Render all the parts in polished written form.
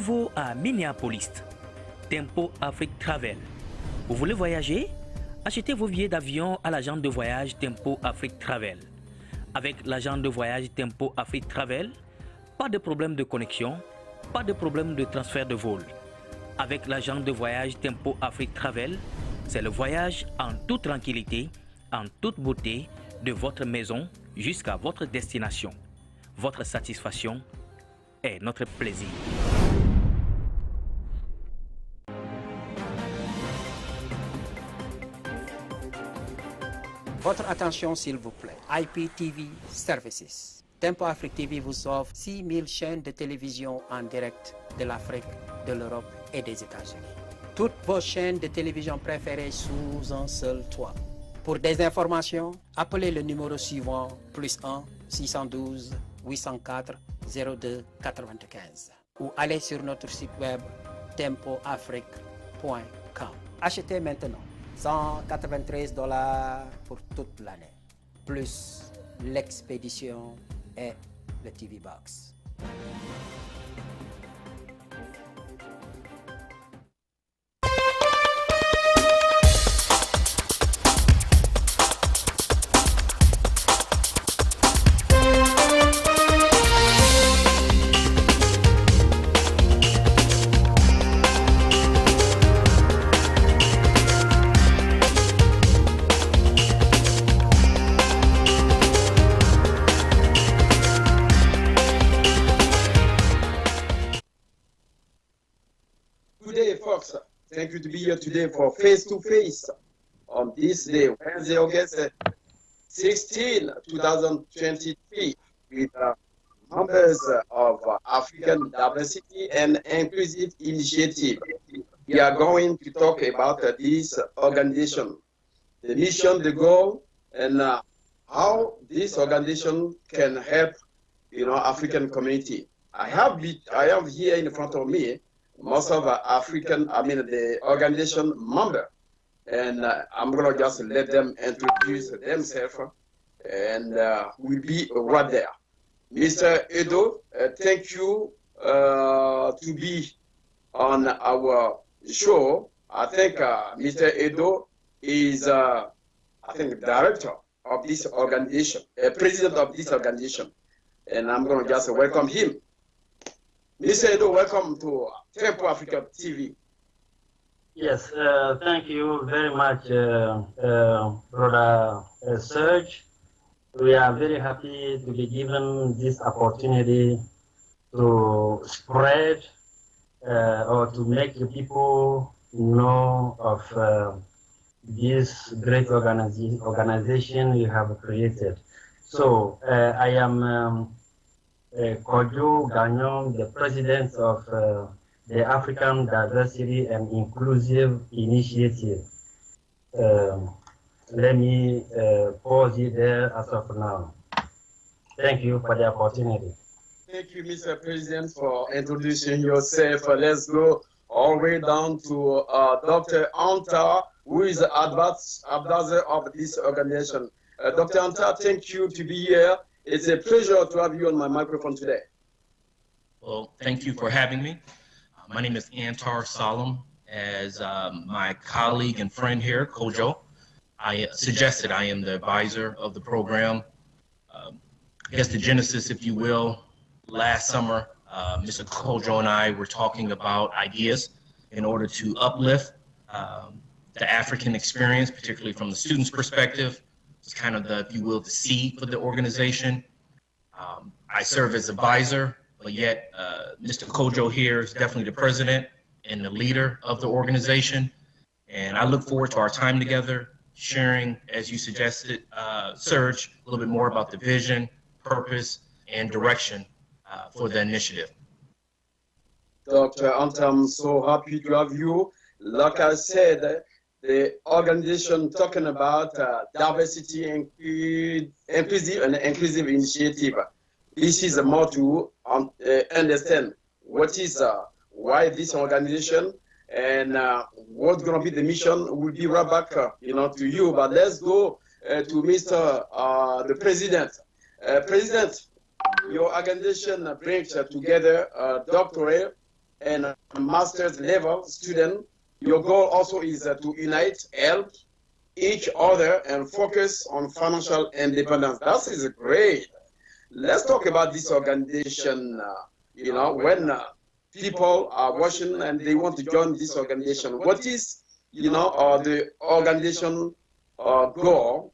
Nouveau à Minneapolis, Tempo Afrique Travel. Vous voulez voyager? Achetez vos billets d'avion à l'agent de voyage Tempo Afrique Travel. Avec l'agent de voyage Tempo Afrique Travel, pas de problème de connexion, pas de problème de transfert de vol. Avec l'agent de voyage Tempo Afrique Travel, c'est le voyage en toute tranquillité, en toute beauté, de votre maison jusqu'à votre destination. Votre satisfaction est notre plaisir. Votre attention s'il vous plaît. IPTV Services. Tempo Afrique TV vous offre 6000 chaînes de télévision en direct de l'Afrique, de l'Europe et des États-Unis. Toutes vos chaînes de télévision préférées sous un seul toit. Pour des informations, appelez le numéro suivant +1 612 804 02 95 ou allez sur notre site web tempoafrique.com. Achetez maintenant $193 pour toute l'année, plus l'expédition et le TV Box. Thank you to be here today for face-to-face on this day, Wednesday, August 16, 2023, with members of African Diversity and Inclusive Initiative. We are going to talk about this organization, the mission, the goal, and how this organization can help, African community. I have here in front of me most of the organization member, and I'm gonna just let them introduce themselves, and we'll be right there. Mr. Edo, thank you to be on our show. I think Mr. Edo is, director of this organization, president of this organization, and I'm gonna just welcome him. Mr. Edo, welcome to Tempo Africa TV. Yes, thank you very much, Brother Serge. We are very happy to be given this opportunity to spread or to make the people know of this great organization you have created. So I am Kojo Gagnon, the president of the African Diversity and Inclusive Initiative. Let me pause it there as of now. Thank you for the opportunity. Thank you, Mr. President, for introducing yourself. Let's go all the way down to Dr. Anta, who is the advisor of this organization. Dr. Anta, thank you to be here. It's a pleasure to have you on my microphone today. Well, thank you for having me. My name is Antar Salam. As my colleague and friend here, Kojo, I suggested I am the advisor of the program. I guess the genesis, if you will, last summer, Mr. Kojo and I were talking about ideas in order to uplift the African experience, particularly from the student's perspective. It's kind of the, if you will, the seed for the organization. I serve as advisor, but yet Mr. Kojo here is definitely the president and the leader of the organization. And I look forward to our time together, sharing, as you suggested, Serge, a little bit more about the vision, purpose, and direction for the initiative. Dr. Anta, I'm so happy to have you. Like I said, the organization talking about diversity and inclusive initiative. This is more to understand what is why this organization and what's going to be the mission. Will be right back, to you. But let's go to Mr. The President. President, your organization brings together doctorate and master's level student, your goal also is to unite, help each other, and focus on financial independence. That is great. Let's talk about this organization. When people are watching and they want to join this organization, what is, the organization goal,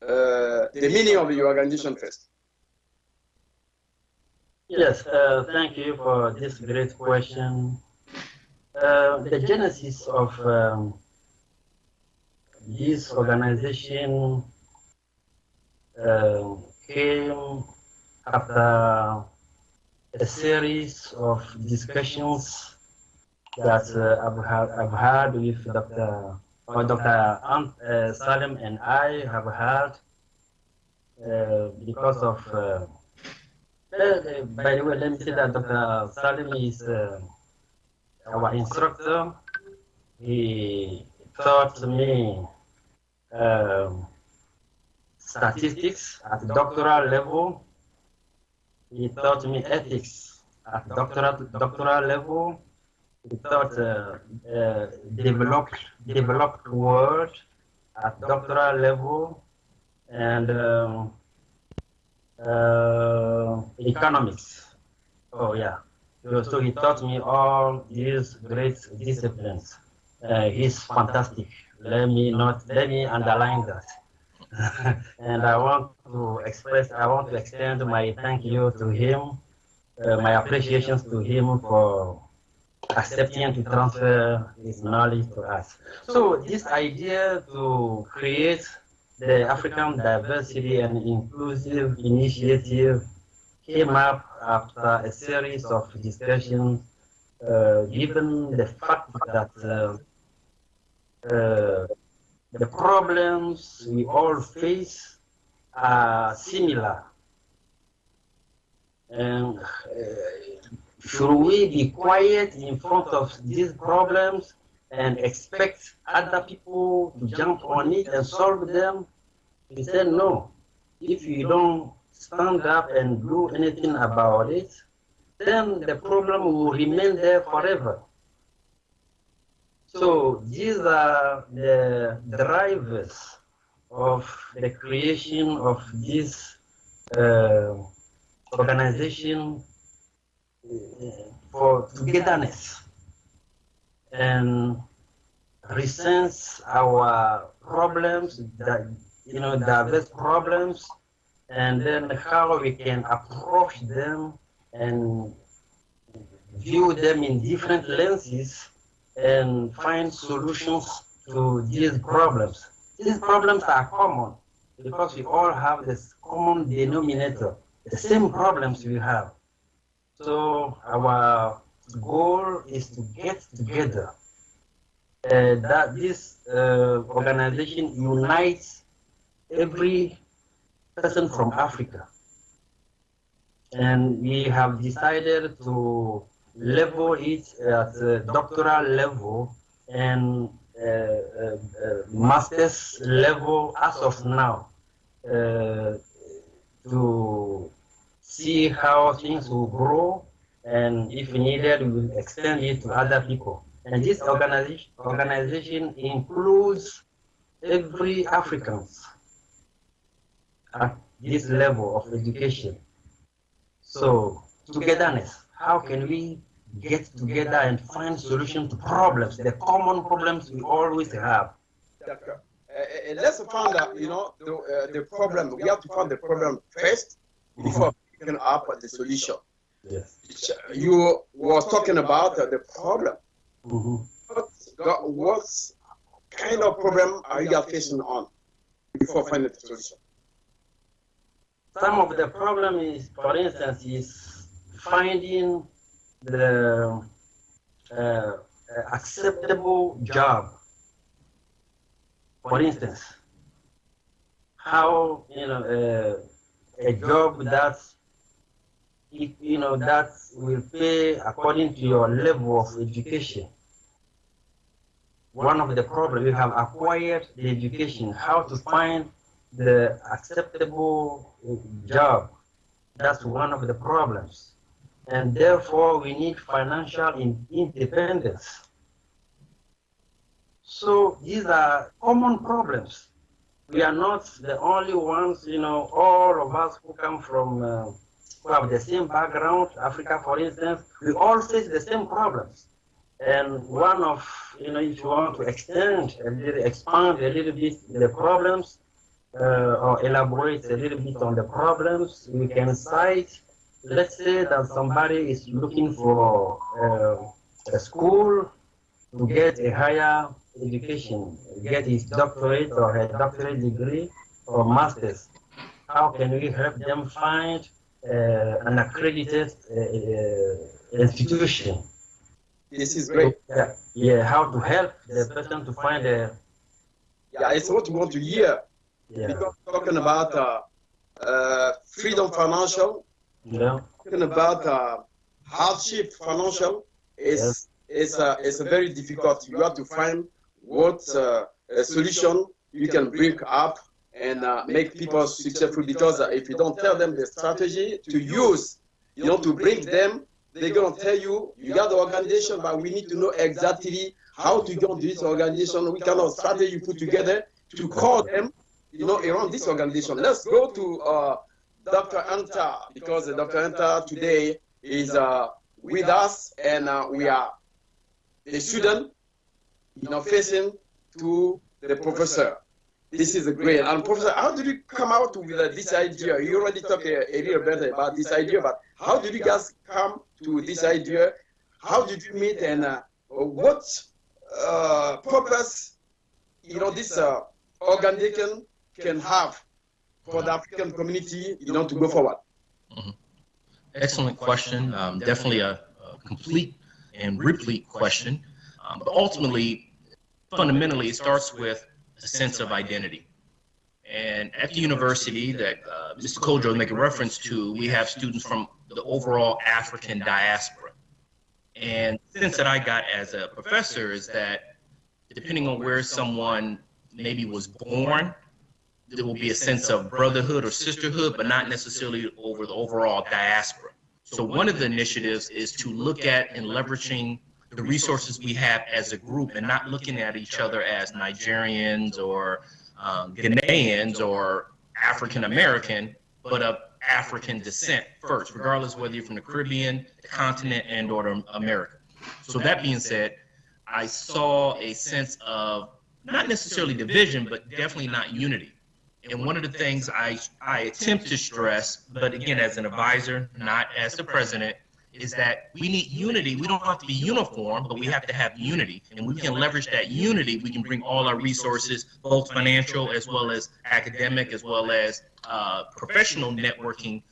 the meaning of the organization first? Yes, thank you for this great question. The genesis of this organization came after a series of discussions that I've had with Dr. Salim and I have had because of, by the way, let me say that Dr. Salim is our instructor. He taught me statistics at doctoral level. He taught me ethics at doctoral level. He taught developed world at doctoral level, and economics. Oh yeah. So he taught me all these great disciplines. He's fantastic. Let me underline that. And I want to extend my thank you to him, my appreciations to him for accepting to transfer his knowledge to us. So this idea to create the African Diversity and Inclusive Initiative came up after a series of discussions, given the fact that the problems we all face are similar. And should we be quiet in front of these problems and expect other people to jump on it and solve them? He said no. If you don't stand up and do anything about it, then the problem will remain there forever. So these are the drivers of the creation of this organization for togetherness and resense our problems, diverse problems, and then how we can approach them and view them in different lenses and find solutions to these problems. These problems are common because we all have this common denominator, the same problems we have. So our goal is to get together. That this organization unites every person from Africa. And we have decided to level it at doctoral level and master's level as of now, to see how things will grow, and if needed, we will extend it to other people. And this organization includes every African at this level of education. So togetherness, how can we get together and find solutions to problems, the common problems we always have? And let's find out, the problem. We have to find the problem first before we can up the solution. Yes. You were talking about the problem. Mm-hmm. What kind of problem are you facing on before finding the solution? Some of the problem is, for instance, is finding the acceptable job. For instance, how a job that that will pay according to your level of education. One of the problems, we have acquired the education, how to find the acceptable job. That's one of the problems. and therefore we need financial independence. So these are common problems. We are not the only ones, all of us who come from, who have the same background, Africa, for instance, we all face the same problems. And one of, if you want to expand a little bit the problems, or elaborate a little bit on the problems, we can cite, let's say that somebody is looking for a school to get a higher education, get his doctorate or her doctorate degree or master's. How can we help them find an accredited institution? This is great. Yeah, how to help the person to find a... Yeah, it's what we want to hear. Yeah. Because talking about freedom financial, talking about hardship financial, it's a very difficult. You have to find what a solution you can bring up and make people successful, because if you don't tell them the strategy to use, to bring them, they're going to tell you, you got the organization, but we need to know exactly how to go to this organization, what kind of strategy you put together to call them, around this organization. Let's go to Dr. Anta, because Dr. Anta today is with us, and we are the student, facing to the professor. This is a great. And Professor, how did you come out with this idea? You already talked a little bit about this idea, but how did you guys come to this idea? How did you meet, and what purpose, this organization can have for the African community, to go forward? Mm-hmm. Excellent question. Definitely a complete and replete question. But ultimately, fundamentally, it starts with a sense of identity. And at the university that Mr. Kojo is making reference to, we have students from the overall African diaspora. And the sense that I got as a professor is that depending on where someone maybe was born, there will be a sense of brotherhood or sisterhood, but not necessarily over the overall diaspora. So one of the initiatives is to look at and leveraging the resources we have as a group, and not looking at each other as Nigerians or Ghanaians or African American, but of African descent first, regardless whether you're from the Caribbean, the continent, and or America. So that being said, I saw a sense of not necessarily division, but definitely not unity. And one of the things I attempt to stress, but again, as an advisor, not as the president, is that we need unity. We don't have to be uniform, but we have to have unity. And we can leverage that unity. We can bring all our resources, both financial as well as academic, as well as professional networking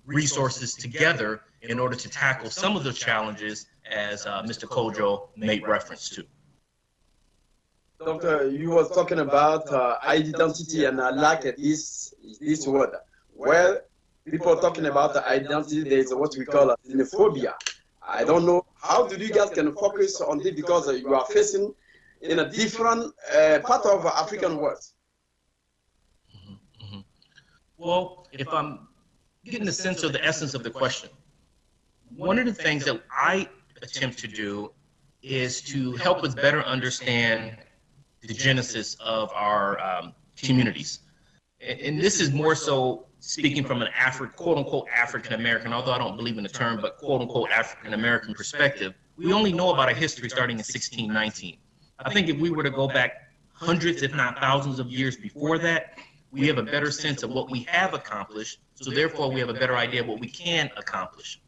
resources together in order to tackle some of the challenges as Mr. Kojo made reference to. Doctor, you were talking about identity, and I like this word. Well, people talking about the identity, there's what we call xenophobia. I don't know, how do you guys can focus on this, because you are facing in a different part of African world? Mm-hmm. Well, if I'm getting a sense of the essence of the question, one of the things that I attempt to do is to help us better understand the genesis of our communities. And this is more so speaking from an quote-unquote African-American, although I don't believe in the term, but quote-unquote African-American perspective. We only know about our history starting in 1619. I think if we were to go back hundreds, if not thousands of years before that, we have a better sense of what we have accomplished, so therefore we have a better idea of what we can accomplish.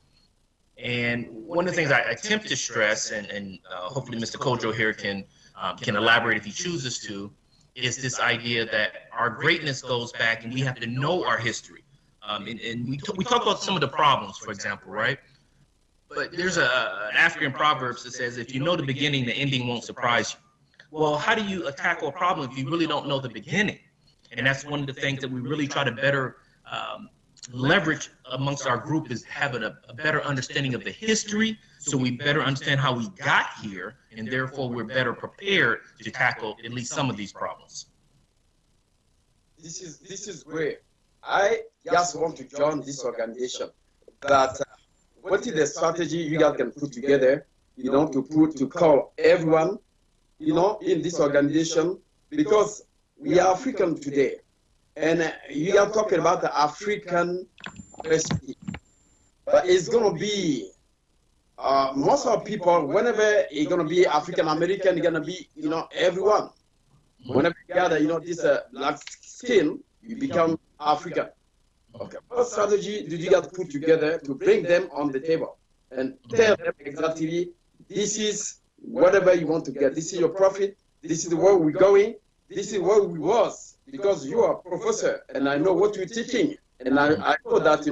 And one of the things I attempt to stress, and hopefully Mr. Kojo here can elaborate if he chooses to, is this idea that our greatness goes back, and we have to know our history. And we talk about some of the problems, for example, right? But there's an African proverb that says, if you know the beginning, the ending won't surprise you. Well, how do you tackle a problem if you really don't know the beginning? And that's one of the things that we really try to better leverage amongst our group, is having a better understanding of the history, so we better understand how we got here, and therefore we're better prepared to tackle at least some of these problems. This is great. I just want to join this organization, but what is the strategy you guys can put together, to call everyone, in this organization, because we are African today, and you are talking about the African recipe, but it's going to be most of people, whenever it's going to be African American, it's going to be, everyone. Whenever you gather, this black skin, you become African. Okay. What strategy did you guys put together to bring them on the table and tell them exactly, this is whatever you want to get. This is your profit. This is where we're going. This is where we was, because you are a professor and I know what you're teaching. And I know that,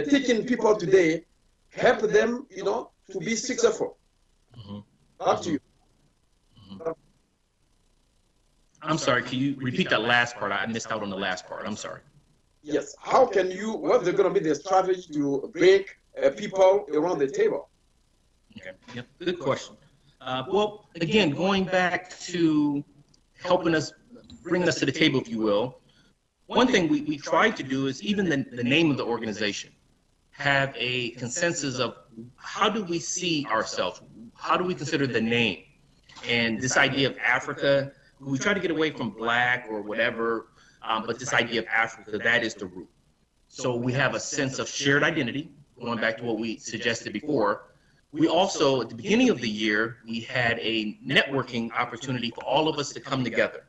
teaching people today, help them, to be successful. Back to you. I'm sorry, can you repeat that last part? I missed out on the last part. I'm sorry. Yes. How can what's going to be the strategy to bring people around the table? Okay. Yep. Good question. Well, again, going back to helping us, bring us to the table, if you will, one thing we tried to do is even the name of the organization, have a consensus of how do we see ourselves? How do we consider the name? And this idea of Africa, we try to get away from black or whatever, but this idea of Africa, that is the root. So we have a sense of shared identity, going back to what we suggested before. We also, at the beginning of the year, we had a networking opportunity for all of us to come together.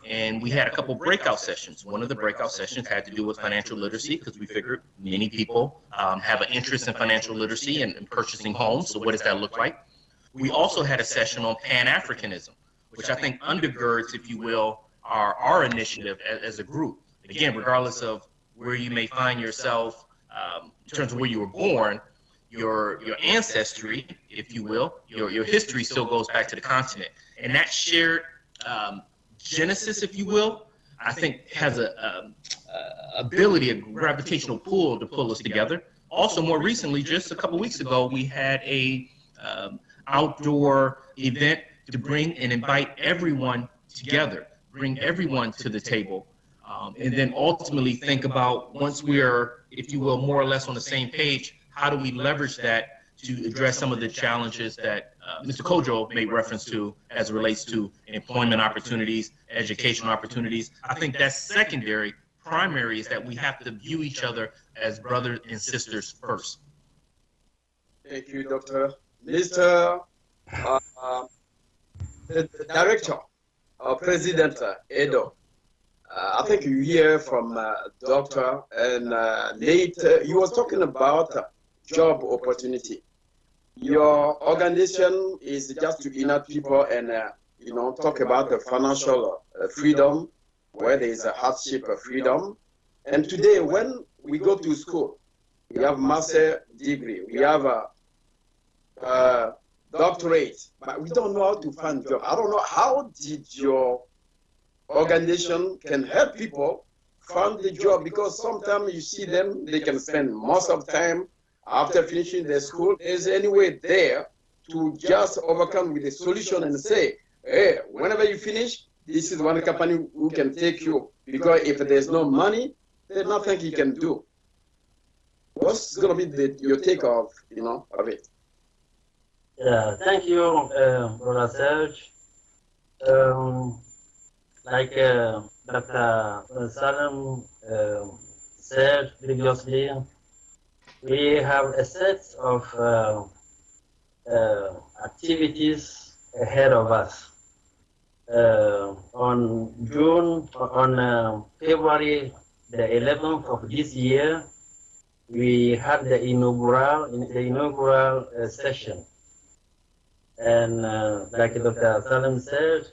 And we had a couple breakout sessions. One of the breakout sessions had to do with financial literacy, because we figured many people have an interest in financial literacy and purchasing homes. So what does that look like? We also had a session on Pan-Africanism, which I think undergirds, if you will, our initiative as a group. Again, regardless of where you may find yourself in terms of where you were born, your ancestry, if you will, your history still goes back to the continent. And that shared genesis, if you will, I think has a ability, a gravitational pull to pull us together. Also, more recently, just a couple weeks ago, we had a outdoor event to bring and invite everyone together, bring everyone to the table, and then ultimately think about, once we are, if you will, more or less on the same page, how do we leverage that to address some of the challenges that Mr. Kojo made reference to as it relates to employment opportunities, educational opportunities. I think that's secondary. Primary is that we have to view each other as brothers and sisters first. Thank you, Doctor. Mr. The Director, President Edo, I think you hear from Doctor and Nate, you was talking about job opportunity. Your organization is just to unite people and, talk about the financial freedom, where there is a hardship of freedom. And today, when we go to school, we have master degree, we have a doctorate, but we don't know how to find job. I don't know, how did your organization can help people find the job? Because sometimes you see them, they can spend most of the time after finishing their school. Is there any way there to just overcome with a solution and say, hey, whenever you finish, this is one company who can take you? Because if there's no money, there's nothing you can do. What's going to be your take of it? Yeah, thank you, Brother Serge. Like Dr. Salam said previously, we have a set of activities ahead of us. On February the 11th of this year, we had the inaugural session. And like Dr. Salam said,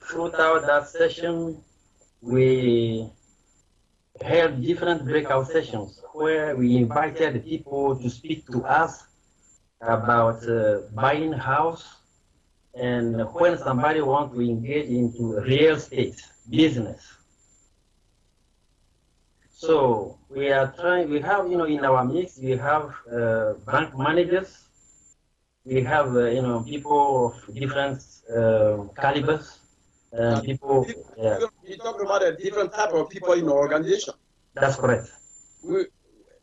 throughout that session, we held different breakout sessions where we invited people to speak to us about buying house, and when somebody wants to engage into real estate business. So we have, in our mix, we have bank managers, we have, people of different calibers, people. You talk about a different type of people in the organization. That's correct.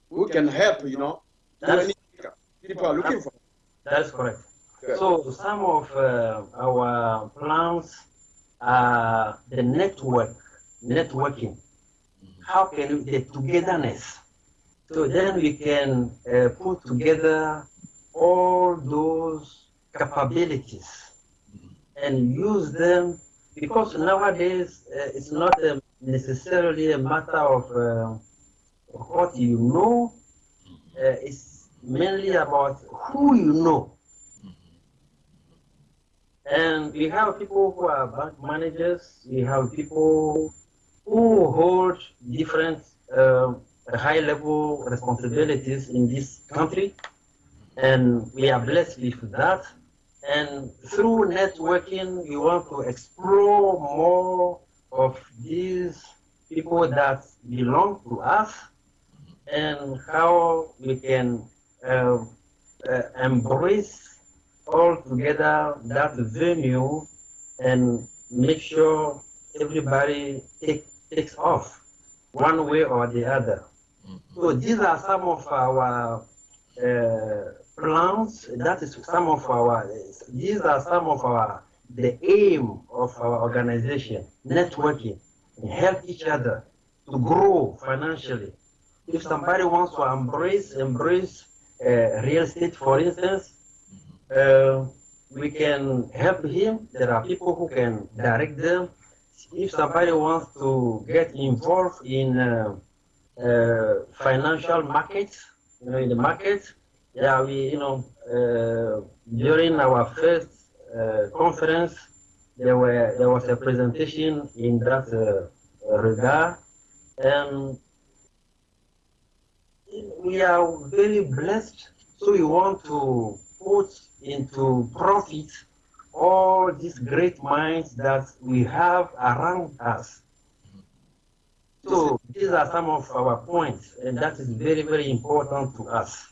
who can help, you know, do anything people are looking for. That's correct. Good. So some of our plans are the networking. How can we, the togetherness? So then we can put together all those capabilities and use them, because nowadays it's not necessarily a matter of what you know, it's mainly about who you know. And we have people who are bank managers, we have people who hold different high-level responsibilities in this country, and we are blessed with that. And through networking, we want to explore more of these people that belong to us and how we can embrace all together that venue and make sure everybody takes off one way or the other. So these are some of our plans. That is some of our. These are some of our the aim of our organization: networking, and help each other to grow financially. If somebody wants to embrace real estate, for instance, we can help him. There are people who can direct them. If somebody wants to get involved in financial markets, in the markets, yeah, we, during our first conference, there was a presentation in that regard, and we are very blessed. So we want to put into profit all these great minds that we have around us. So these are some of our points, and that is very, very important to us.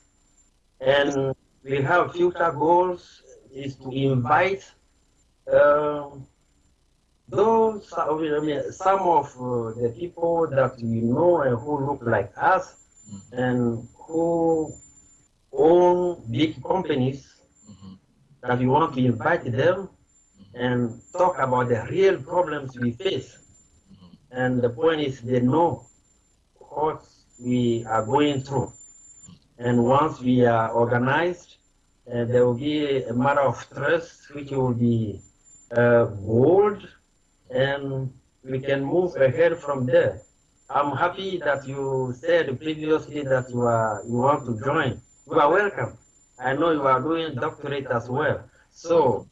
And we have future goals is to invite those, some of the people that we know and who look like us and who own big companies, that we want to invite them and talk about the real problems we face. And the point is they know what we are going through. And once we are organized, there will be a matter of trust which will be bold, and we can move ahead from there. I'm happy that you said previously that you want to join. You are welcome. I know you are doing doctorate as well. So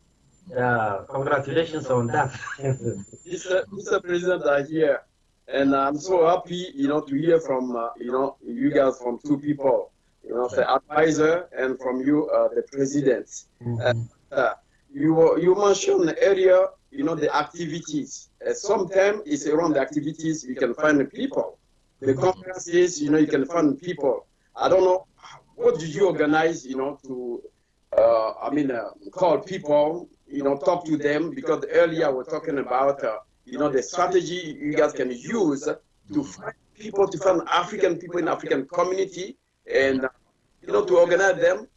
congratulations on that. Mr. President are here, and I'm so happy, to hear from, you guys, from two people, the advisor, and from you, the president. You mentioned earlier, the activities. Sometimes it's around the activities you can find the people. The conferences, you can find people. I don't know, what did you organize, to, call people, talk to them? Because earlier we're talking about, the strategy you guys can use to find people, to find African people in African community, and, to organize them,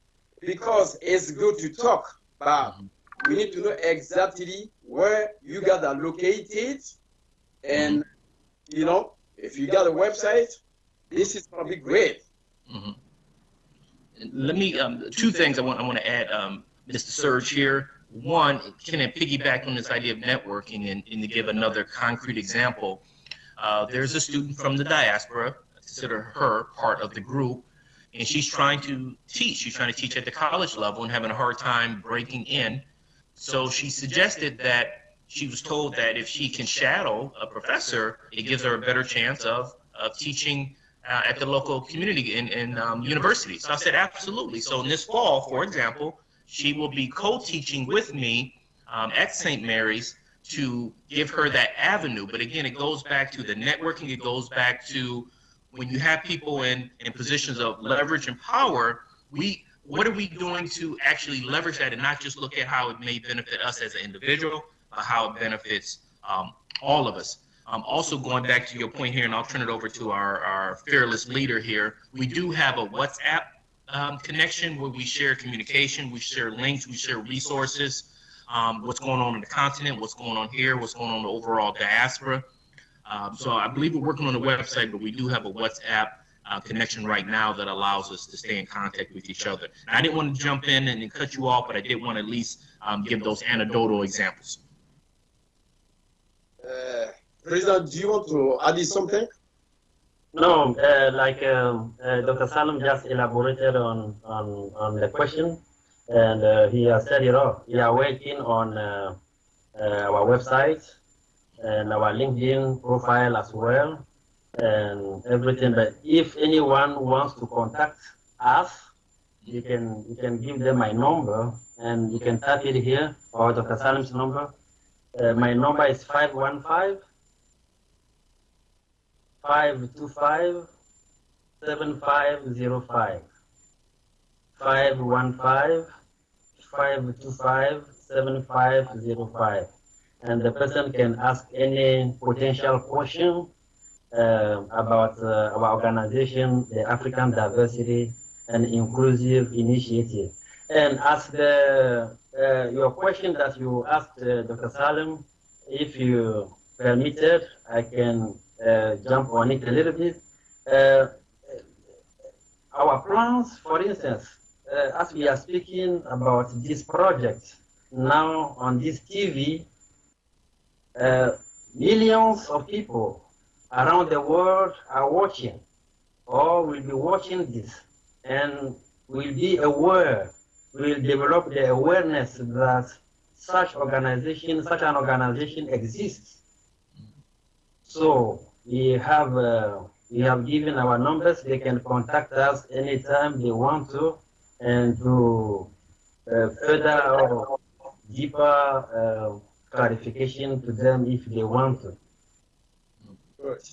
because it's good to talk, but we need to know exactly where you guys are located, and, if you got a website, this is going to be great. Let me, two things I want to add, Mr. Serge here. One, can I piggyback on this idea of networking and to give another concrete example? There's a student from the diaspora, I consider her part of the group, and she's trying to teach. She's trying to teach at the college level and having a hard time breaking in. So she suggested that she was told that if she can shadow a professor, it gives her a better chance of teaching at the local community in university. So I said, absolutely. So in this fall, for example, she will be co-teaching with me at St. Mary's to give her that avenue. But again, it goes back to the networking. It goes back to when you have people in positions of leverage and power, what are we doing to actually leverage that and not just look at how it may benefit us as an individual, but how it benefits all of us. Also going back to your point here, and I'll turn it over to our fearless leader here, we do have a WhatsApp connection where we share communication, we share links, we share resources, what's going on in the continent, what's going on here, what's going on in the overall diaspora. So I believe we're working on the website, but we do have a WhatsApp connection right now that allows us to stay in contact with each other. Now, I didn't want to jump in and cut you off, but I did want to at least give those anecdotal examples. President, do you want to add something? No, like Dr. Salam just elaborated on the question, and he has said it all. We are working on our website and our LinkedIn profile as well, and everything. But if anyone wants to contact us, you can give them my number, and you can type it here, or Dr. Salim's number. My number is 515-525-7505. 515-525-7505. And the person can ask any potential question about our organization, the African Diversity and Inclusive Initiative. And as your question that you asked, Dr. Salim, if you permitted, I can jump on it a little bit. Our plans, for instance, as we are speaking about this project now on this TV, millions of people around the world are watching or will be watching this, and will be aware, will develop the awareness that such an organization exists. So we have given our numbers. They can contact us anytime they want to, and to further or deeper clarification to them if they want to.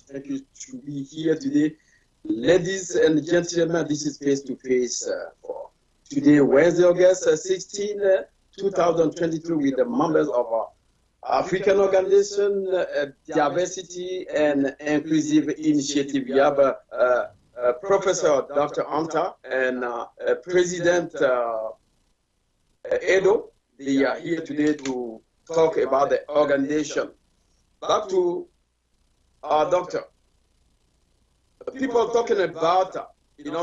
Thank you to be here today. Ladies and gentlemen, this is Face to Face for today, Wednesday, August 16, 2022, with the members of our African Organization, Diversity and Inclusive Initiative. We have Professor Dr. Anta and President Edo. They are here today to talk about the organization. Back to our doctor. People talking about,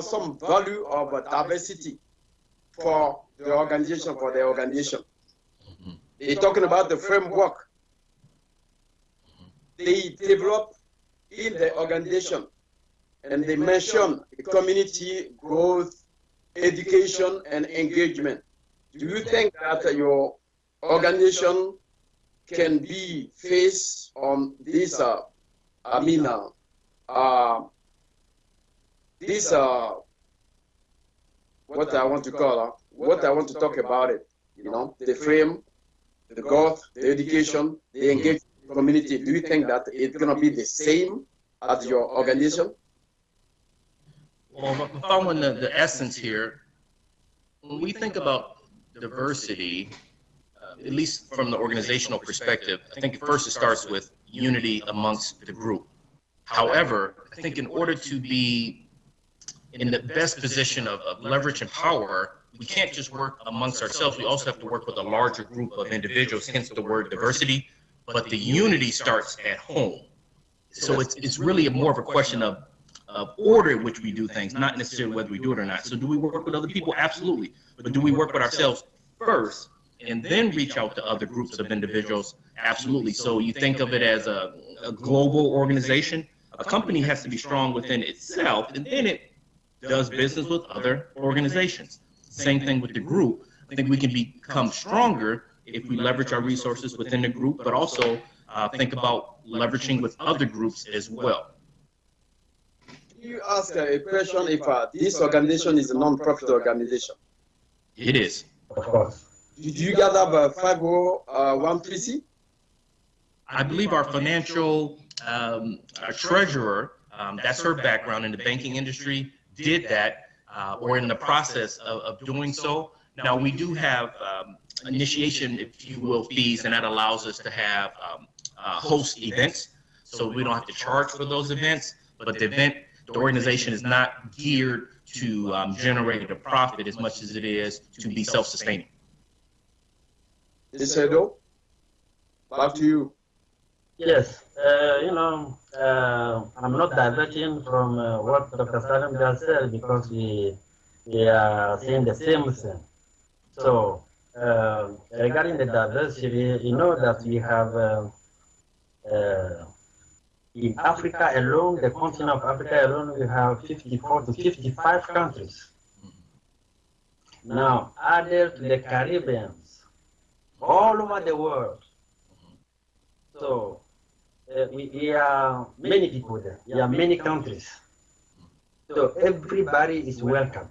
some value of diversity for the organization, They're talking about the framework they develop in the organization, and they mention community growth, education, and engagement. Do you think that your organization can be faced on this, what I want to talk about it, the frame, the growth, the education, the engaged community. Do you think that it's going to be the same as your organization? Well, following the essence here, when we think about diversity, at least from the organizational perspective, I think first it starts with unity amongst the group. However, I think in order to be in the best position of leverage and power, we can't just work amongst ourselves. We also have to work with a larger group of individuals, hence the word diversity. But the unity starts at home. So it's really more of a question of order in which we do things, not necessarily whether we do it or not. So do we work with other people? Absolutely. But do we work with ourselves first and then reach out to other groups of individuals? Absolutely. So you think of it as a global organization. A company has to be strong within itself, and then it does business with other organizations. Same thing with the group. I think we can become stronger if we leverage our resources within the group, but also think about leveraging with other groups as well. You ask a question if this organization is a non-profit organization. It is. Of course. Do you guys have a 501(c)(3)? I believe our financial our treasurer, that's her background in the banking industry, did that or in the process of doing so. Now, we do have initiation, if you will, fees, and that allows us to have host events. so we don't have to charge for those events. But the organization is not geared to generate a profit as much as it is to be self-sustaining. Mr. Edo, back to you. Yes, I'm not diverting from what Dr. Salim just said because we are saying the same thing. So, regarding the diversity, you know that we have in Africa alone, the continent of Africa alone, we have 54 to 55 countries. Now, added to the Caribbeans, all over the world. So, we are many people there. We are many countries. So, everybody is welcome.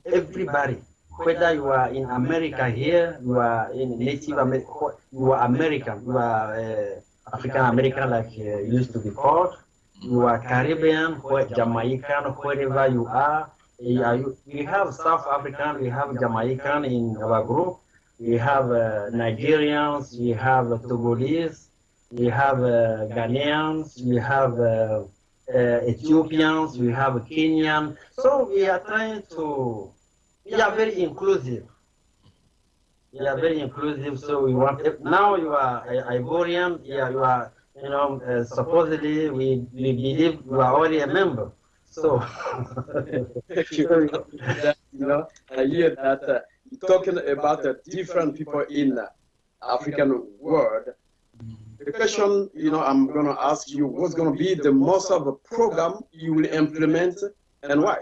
Everybody. Whether you are in America here, you are in Native America, you are American, you are African American like used to be called, you are Caribbean, Jamaican, wherever you are. We have South African, we have Jamaican in our group, we have Nigerians, we have Togolese, we have Ghanaians, we have Ethiopians, we have Kenyan. So we are trying to, we are very inclusive. We are very inclusive, so we want, now you are Ivorian, yeah, you are, supposedly we believe you are already a member. So, I hear that talking about different people in the African world. The question, I'm going to ask you, what's going to be the most of the program you will implement and why?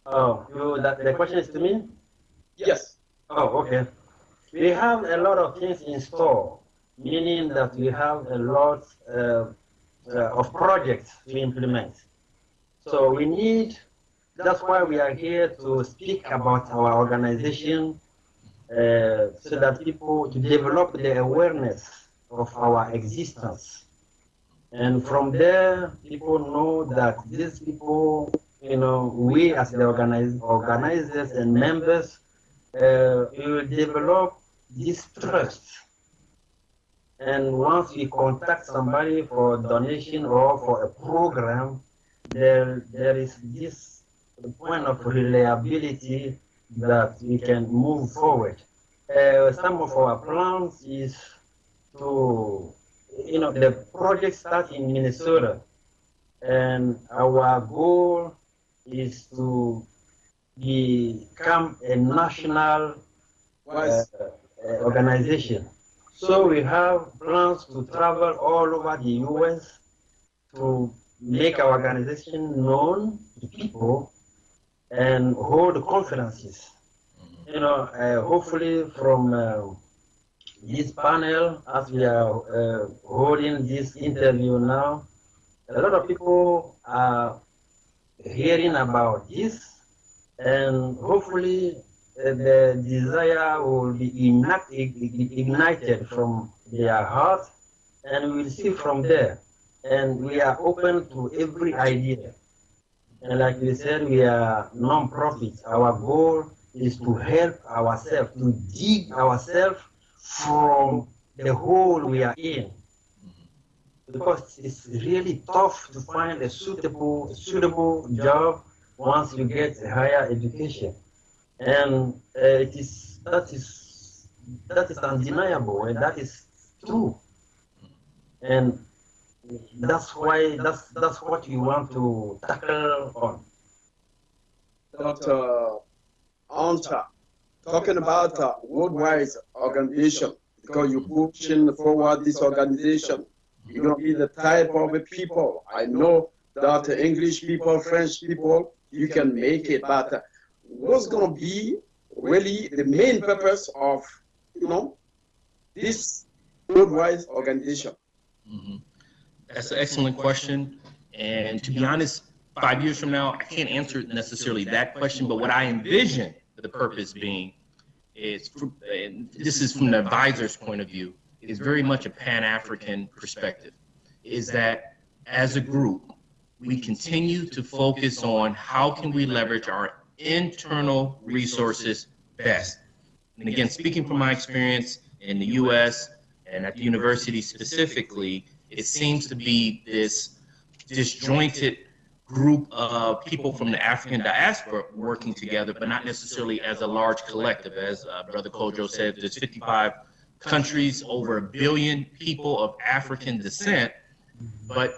Oh, the question is to me? Yes. Oh, okay. We have a lot of things in store, meaning that we have a lot of projects to implement. So we need, that's why we are here to speak about our organization so that people, to develop the awareness of our existence. And from there, people know that these people, we as the organizers and members, we will develop this trust. And once we contact somebody for donation or for a program, there is this point of reliability that we can move forward. Some of our plans is to, the project starts in Minnesota, and our goal is to become a national organization. So we have plans to travel all over the U.S. to make our organization known to people and hold conferences. Hopefully from this panel, as we are holding this interview now, a lot of people are hearing about this, and hopefully the desire will be ignited from their heart, and we will see from there. And we are open to every idea. And like we said, we are non-profit. Our goal is to help ourselves, to dig ourselves from the hole we are in. Because it's really tough to find a suitable job once you get a higher education. And that is undeniable, and that is true. And that's why that's what we want to tackle on. Dr. Anta, talking about worldwide organization, because you're pushing forward this organization, you're going to be the type of people. I know that English people, French people, you can make it, but what's going to be really the main purpose of, this worldwide organization? That's an excellent question. And to be honest, 5 years from now, I can't answer necessarily that question, but what I envision the purpose being is, and this is from the advisor's point of view, is very much a Pan-African perspective, is that as a group, we continue to focus on how can we leverage our internal resources best. And again, speaking from my experience in the US And at the university specifically, it seems to be this disjointed group of people from the African diaspora working together, but not necessarily as a large collective. As Brother Kojo said, there's 55 countries, over 1 billion people of African descent. But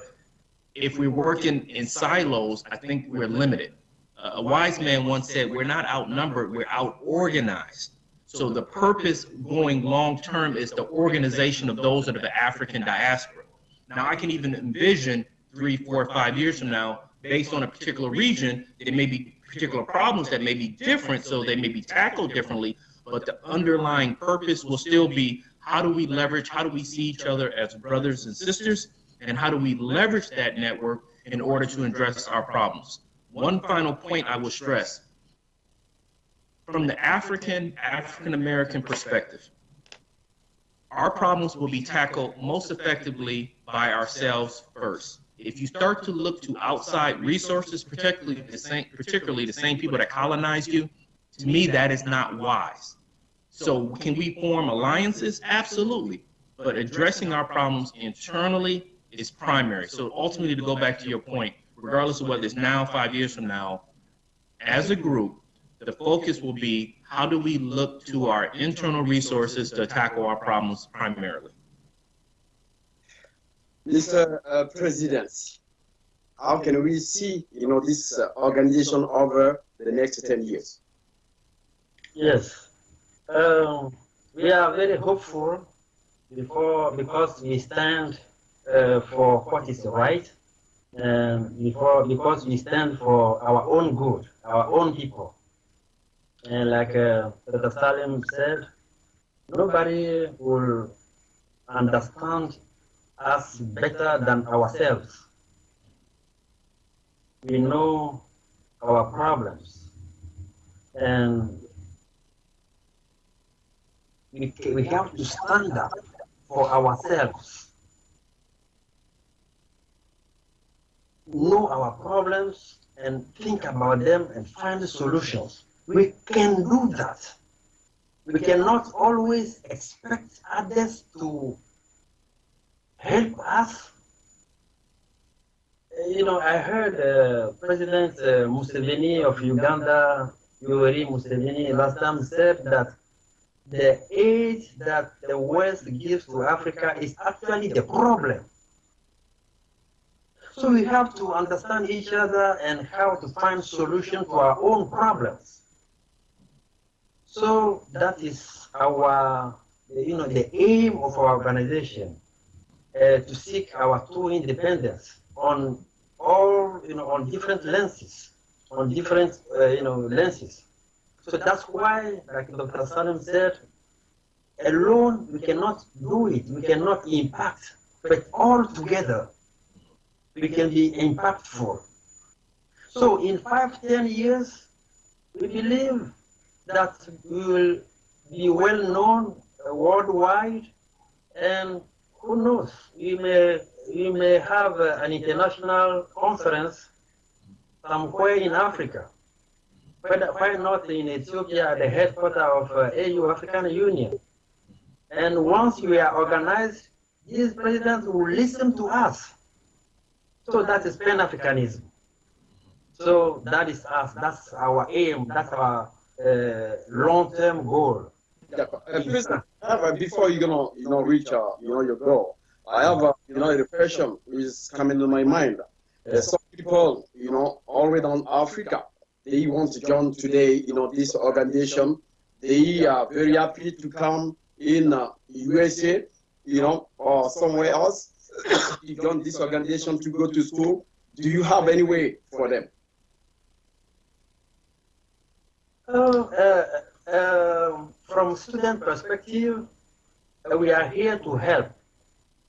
if we're working in silos, I think we're limited. A wise man once said, we're not outnumbered, we're out-organized. So the purpose going long-term is the organization of those of the African diaspora. Now, I can even envision 3, 4, 5 years from now, based on a particular region, there may be particular problems that may be different, so they may be tackled differently, but the underlying purpose will still be, how do we leverage, how do we see each other as brothers and sisters, and how do we leverage that network in order to address our problems? One final point I will stress. From the African-American perspective, our problems will be tackled most effectively by ourselves first. If you start to look to outside resources, particularly the same people that colonized you, to me, that is not wise. So can we form alliances? Absolutely. But addressing our problems internally is primary. So ultimately, to go back to your point, regardless of whether it's now, 5 years from now, as a group, the focus will be, how do we look to our internal resources to tackle our problems primarily? Mr. President, how can we see, this organization over the next 10 years? Yes, we are very hopeful because we stand for what is right, and because we stand for our own good, our own people. And like Dr. Salim said, nobody will understand us better than ourselves. We know our problems, and we have to stand up for ourselves, know our problems and think about them and find solutions. We can do that. We cannot always expect others to help us. I heard President Museveni of Uganda, Yoweri Museveni, last time said that the aid that the West gives to Africa is actually the problem. So we have to understand each other and how to find solutions to our own problems. So that is our, the aim of our organization, to seek our true independence on all, on different lenses, lenses. So that's why, like Dr. Salim said, alone we cannot do it, we cannot impact, but all together we can be impactful. So in 5, 10 years, we believe that we will be well known worldwide, and who knows, we may have an international conference somewhere in Africa. Why not in Ethiopia, the headquarters of AU, African Union? And once we are organized, these presidents will listen to us. So that is Pan-Africanism. So that is us, that's our aim, that's our long-term goal. Before you're gonna reach your goal, I have a question which is coming to my mind. Some people already on Africa, they want to join today this organization. They are very happy to come in USA or somewhere else to join this organization to go to school. Do you have any way for them? From student perspective, we are here to help.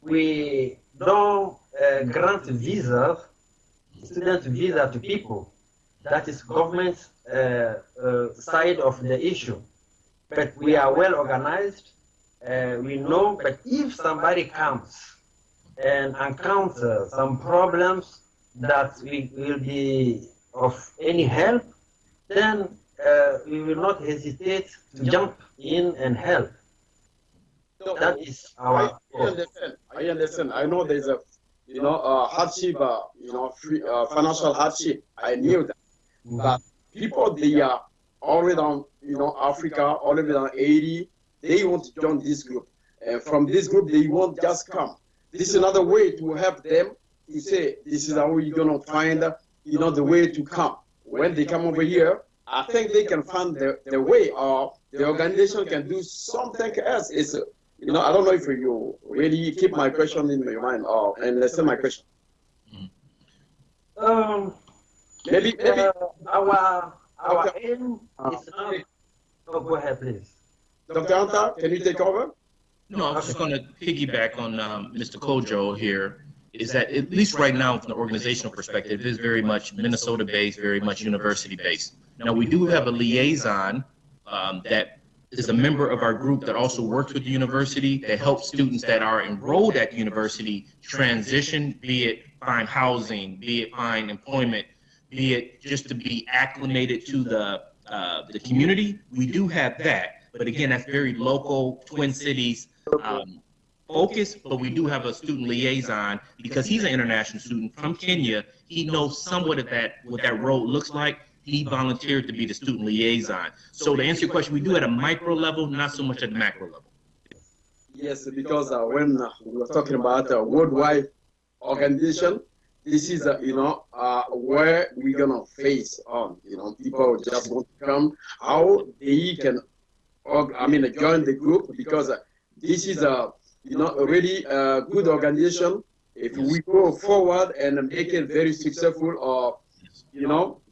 We don't grant visas, student visa to people. That is government side of the issue. But we are well organized. We know, but if somebody comes and encounters some problems that will be of any help, then we will not hesitate to jump in and help. So, That is our I understand. I understand. I know there's a, hardship, financial hardship. I knew that. But people, they are already on, Africa, already on 80. They want to join this group. And from this group, they won't just come. This is another way to help them to say, this is how you're going to find, the way to come. When they come over here, I think they can find the way, or the organization can do something else. It's, I don't know if you really keep my question in your mind or understand my question. Maybe our aim is not. Oh, go ahead, please. Dr. Anta, can you take over? No, I was just going to piggyback on Mr. Kojo here, is that at least right now from the organizational perspective, it is very much Minnesota-based, very much university-based. Now, we do have a liaison that is a member of our group that also works with the university, that helps students that are enrolled at the university transition, be it find housing, be it find employment, be it just to be acclimated to the community. We do have that, but again, that's very local, Twin Cities focus, but we do have a student liaison because he's an international student from Kenya. He knows somewhat of that, what that role looks like. He volunteered to be the student liaison. So to answer your question, we do at a micro level, not so much at the macro level. Yes, because when we were talking about a worldwide organization, this is, where we're going to face on, people just want to come, how they can, join the group, because this is a, already a good organization. If we go forward and make it very successful, or,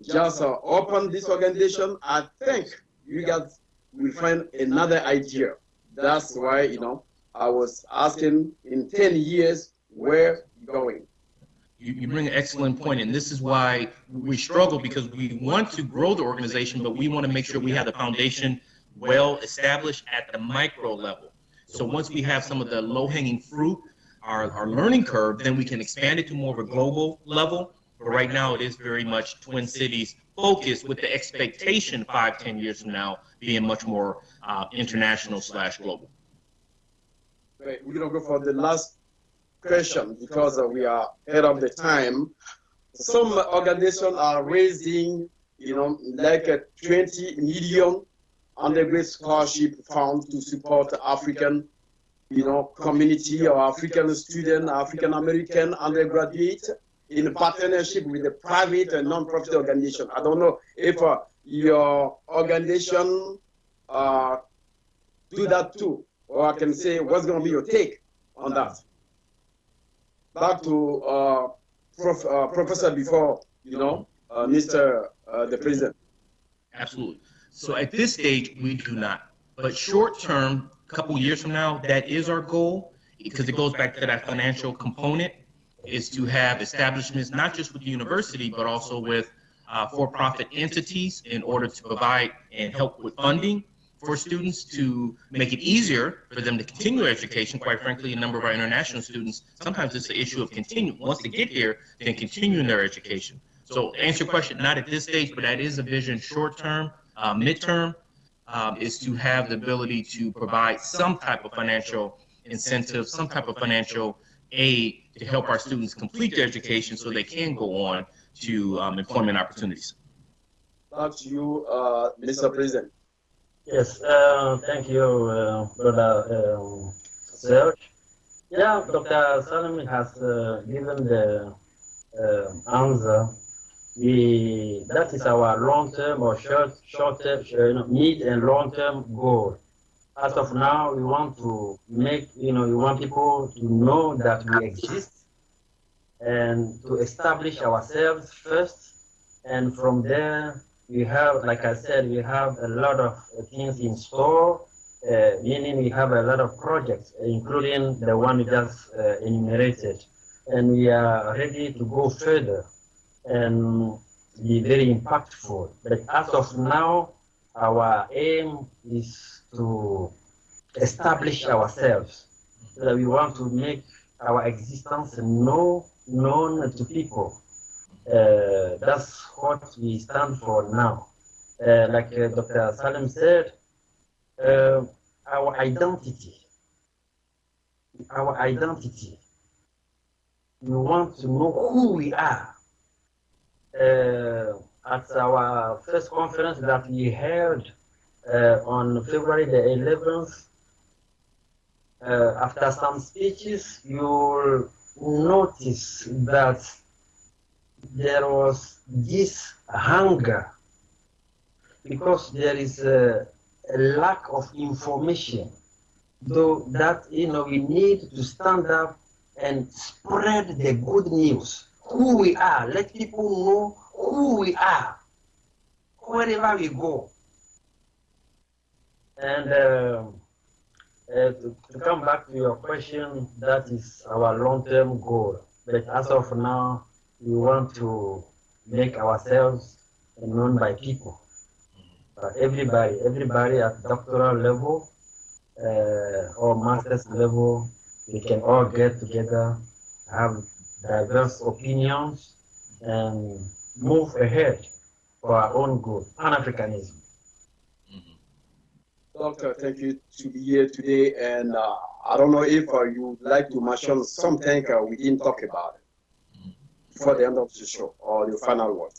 just open this organization, I think you guys will find another idea. That's why, I was asking in 10 years, where going? You bring an excellent point, and this is why we struggle, because we want to grow the organization, but we want to make sure we have the foundation well established at the micro level. So once we have some of the low-hanging fruit, our learning curve, then we can expand it to more of a global level. But right now, it is very much Twin Cities focused, with the expectation 5-10 years from now being much more international/global. Right, we're going to go for the last question because we are ahead of the time. Some organizations are raising, like a 20 million undergraduate scholarship fund to support African, community or African student, African American undergraduate, in partnership with the private and non-profit organization. I don't know if your organization do that too, or I can say, what's going to be your take on that? Back to Professor before, Mr. The President. Absolutely. So at this stage, we do not. But short term, a couple years from now, that is our goal, because it goes back to that financial component, is to have establishments, not just with the university, but also with for-profit entities, in order to provide and help with funding for students, to make it easier for them to continue their education. Quite frankly, a number of our international students, sometimes it's the issue of continuing. Once they get here, then continuing their education. So to answer your question, not at this stage, but that is a vision short-term, midterm, is to have the ability to provide some type of financial incentive, some type of financial aid to help our students complete their education so they can go on to employment opportunities. Back to you, Mr. President. Yes, thank you, Brother Serge. Yeah, Dr. Salim has given the answer. That is our long-term or short-term, mid and long-term goal. As of now, we want to make, we want people to know that we exist and to establish ourselves first. And from there, we have, like I said, we have a lot of things in store, meaning we have a lot of projects, including the one we just enumerated. And we are ready to go further and be very impactful. But as of now, our aim is to establish ourselves. So that we want to make our existence known to people. That's what we stand for now. Like Dr. Salim said, our identity our identity. We want to know who we are. At our first conference that we held on February the 11th, after some speeches, you'll notice that there was this hunger because there is a lack of information, though that we need to stand up and spread the good news, who we are. Let people know who we are wherever we go. And to come back to your question, that is our long-term goal. But as of now, we want to make ourselves known by people. Everybody at doctoral level or master's level, we can all get together, have diverse opinions, and move ahead for our own good, Pan-Africanism. Doctor, thank you to be here today. And I don't know if you would like to mention something we didn't talk about before the end of the show or your final word.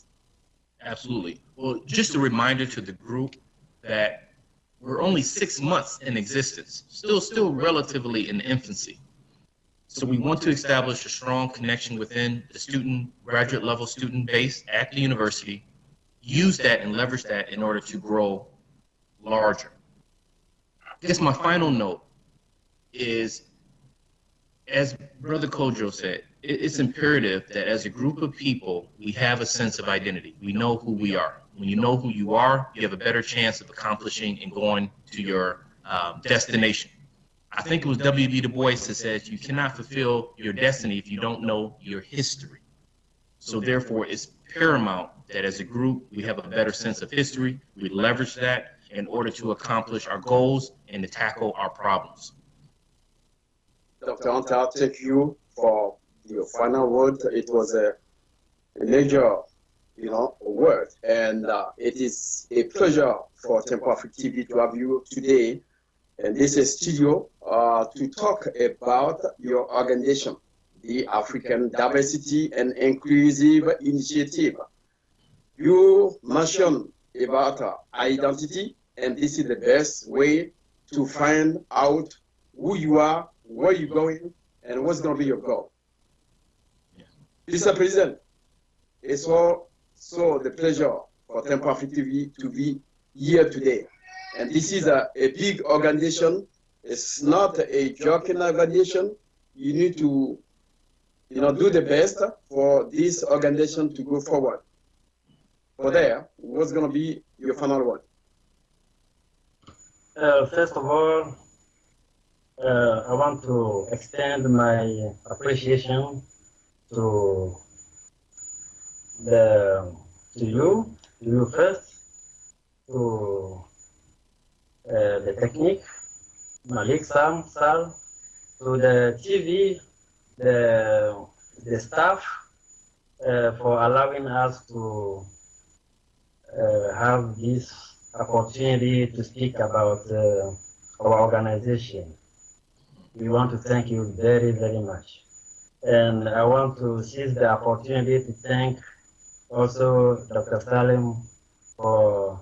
Absolutely. Well, just a reminder to the group that we're only 6 months in existence, still relatively in infancy. So we want to establish a strong connection within the graduate level student base at the university, use that and leverage that in order to grow larger. I guess my final note is, as Brother Kojo said, it's imperative that as a group of people, we have a sense of identity. We know who we are. When you know who you are, you have a better chance of accomplishing and going to your destination. I think it was W.B. Du Bois that said, you cannot fulfill your destiny if you don't know your history. So therefore, it's paramount that as a group, we have a better sense of history. We leverage that in order to accomplish our goals and to tackle our problems. Dr. Antar, thank you for your final word. It was a major, word, and it is a pleasure for Tempo Afrique TV to have you today in this studio to talk about your organization, the African Diversity and Inclusive Initiative. You mentioned about identity, and this is the best way to find out who you are, where you're going, and what's going to be your goal. Yeah. Mr. President, it's so the pleasure for Tempo Afrique TV to be here today. And this is a big organization. It's not a joking organization. You need to do the best for this organization to go forward. For there, what's going to be your final word? First of all, I want to extend my appreciation to you first, to the technique, Malik, Sal, to the TV, the staff, for allowing us to have this opportunity to speak about our organization. We want to thank you very, very much. And I want to seize the opportunity to thank also Dr. Salim for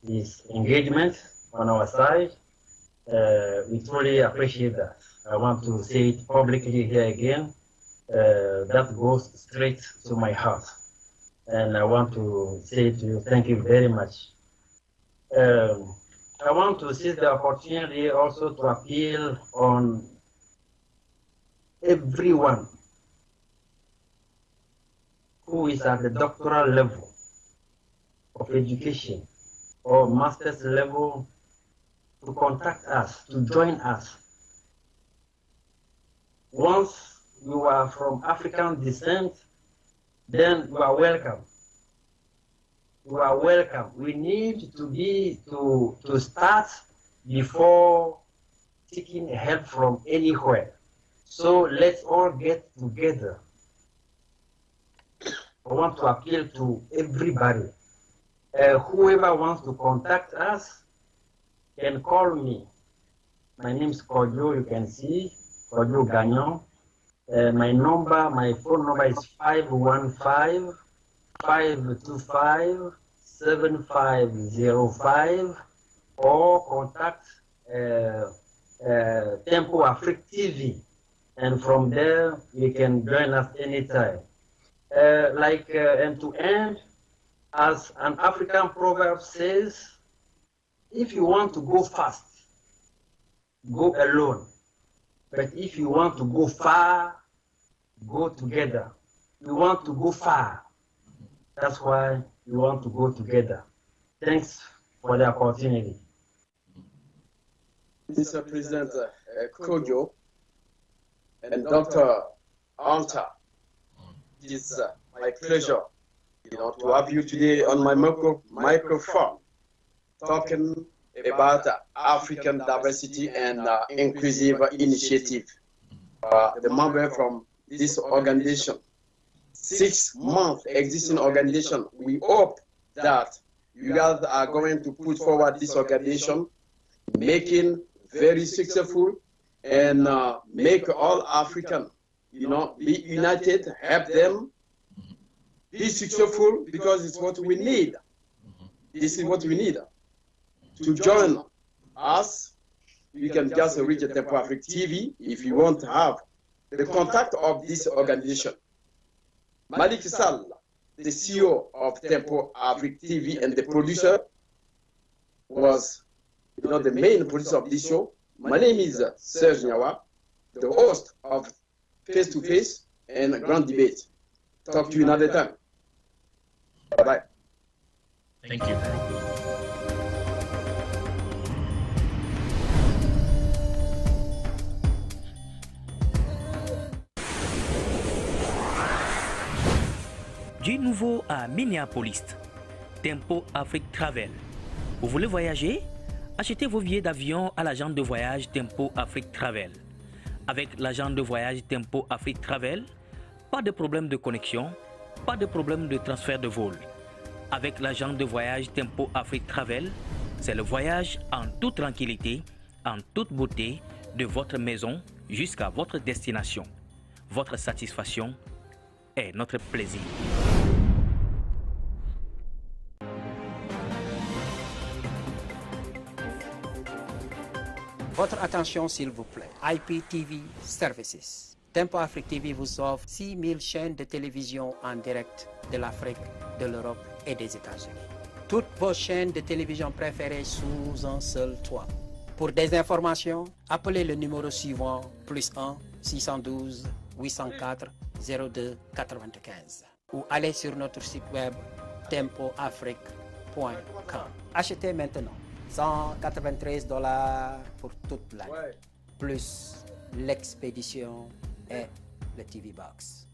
his engagement on our side. We truly appreciate that. I want to say it publicly here again. That goes straight to my heart. And I want to say to you, thank you very much. I want to seize the opportunity also to appeal on everyone who is at the doctoral level of education or master's level to contact us, to join us. Once you are from African descent, then you are welcome. You are welcome. We need to start before seeking help from anywhere. So let's all get together. I want to appeal to everybody. Whoever wants to contact us can call me. My name is Kojo, you can see, for you, Gagnon. My phone number is 515-525-7505 or contact Tempo Afrique TV. And from there, you can join us anytime. And to end, as an African proverb says, if you want to go fast, go alone. But if you want to go far, go together. You want to go far. That's why you want to go together. Thanks for the opportunity. Mr. President Kojo and Dr. Anta, it is my pleasure, to have you today on my microphone, talking about African diversity and inclusive initiative. The member from this organization, 6-month existing organization, we hope that you guys are going to put forward this organization, making very successful and make all African, be united, help them, be successful, because it's what we need. This is what we need. To join us, you can just reach Tempo Afrique TV if you want to have the contact of this organization. Malik Sall, the CEO of Tempo Afrique TV and the producer, was the main producer of this show. My name is Serge Nyawa, the host of Face to Face and Grand Debate. Talk to you another time. Bye-bye. Thank you. Du nouveau à Minneapolis, Tempo Afrique Travel. Vous voulez voyager? Achetez vos billets d'avion à l'agent de voyage Tempo Afrique Travel. Avec l'agent de voyage Tempo Afrique Travel, pas de problème de connexion, pas de problème de transfert de vol. Avec l'agent de voyage Tempo Afrique Travel, c'est le voyage en toute tranquillité, en toute beauté, de votre maison jusqu'à votre destination. Votre satisfaction est notre plaisir. Votre attention s'il vous plaît. IPTV Services. Tempo Afrique TV vous offre 6000 chaînes de télévision en direct de l'Afrique, de l'Europe et des États-Unis. Toutes vos chaînes de télévision préférées sous un seul toit. Pour des informations, appelez le numéro suivant +1 612 804 02 95 ou allez sur notre site web tempoafrique.com. Achetez maintenant $193 pour toute l'année, plus l'expédition et le TV Box.